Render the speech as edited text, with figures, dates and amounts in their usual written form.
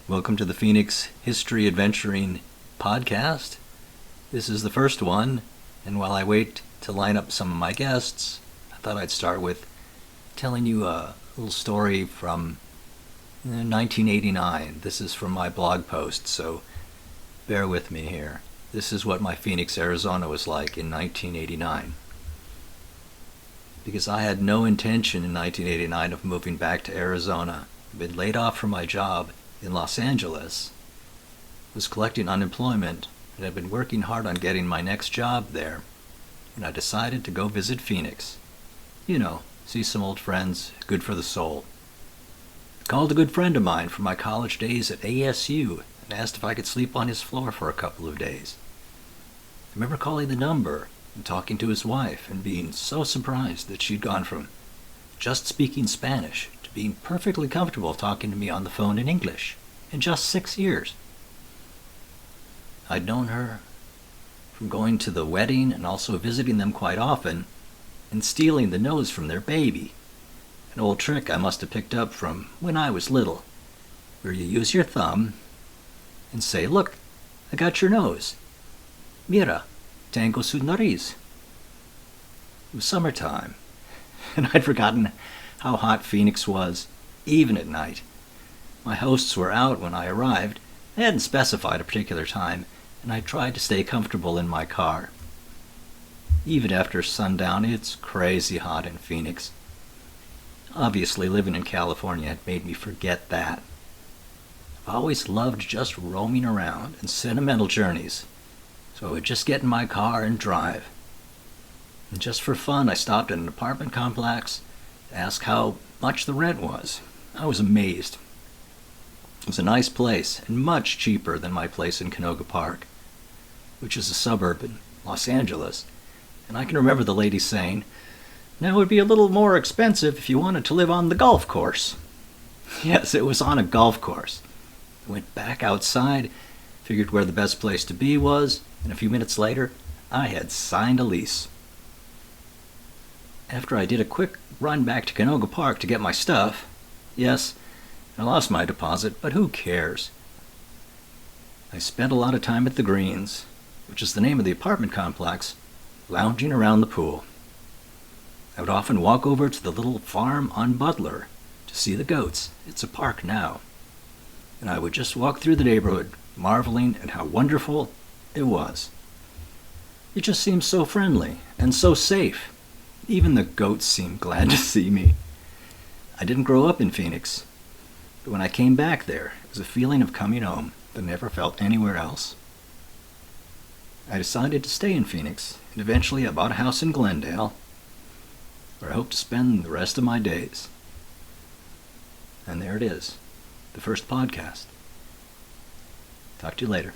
Welcome to the Phoenix History Adventuring podcast. This is the first one, and while I wait to line up some of my guests, I thought I'd start with telling you a little story from 1989. This is from my blog post, so bear with me here. This is what my Phoenix, Arizona was like in 1989. Because I had no intention in 1989 of moving back to Arizona. I'd been laid off from my job in Los Angeles, was collecting unemployment, and had been working hard on getting my next job there, and I decided to go visit Phoenix. You know, see some old friends, good for the soul. I called a good friend of mine from my college days at ASU and asked if I could sleep on his floor for a couple of days. I remember calling the number and talking to his wife and being so surprised that she'd gone from just speaking Spanish to being perfectly comfortable talking to me on the phone in English in just 6 years. I'd known her from going to the wedding and also visiting them quite often and stealing the nose from their baby, an old trick I must have picked up from when I was little, where you use your thumb and say, "Look, I got your nose. Mira, tengo su nariz." It was summertime, and I'd forgotten how hot Phoenix was, even at night. My hosts were out when I arrived. They hadn't specified a particular time, and I tried to stay comfortable in my car. Even after sundown, it's crazy hot in Phoenix. Obviously, living in California had made me forget that. I've always loved just roaming around and sentimental journeys, so I would just get in my car and drive. And just for fun, I stopped at an apartment complex to ask how much the rent was. I was amazed. It was a nice place and much cheaper than my place in Canoga Park, which is a suburb in Los Angeles. And I can remember the lady saying, "Now it would be a little more expensive if you wanted to live on the golf course." Yes, it was on a golf course. I went back outside, figured where the best place to be was, and a few minutes later, I had signed a lease. After I did a quick run back to Canoga Park to get my stuff, yes, I lost my deposit, but who cares? I spent a lot of time at the Greens, which is the name of the apartment complex, lounging around the pool. I would often walk over to the little farm on Butler to see the goats. It's a park now. And I would just walk through the neighborhood, marveling at how wonderful it was. It just seemed so friendly and so safe. Even the goats seemed glad to see me. I didn't grow up in Phoenix, but when I came back there, it was a feeling of coming home that I never felt anywhere else. I decided to stay in Phoenix, and eventually I bought a house in Glendale, where I hope to spend the rest of my days. And there it is, the first podcast. Talk to you later.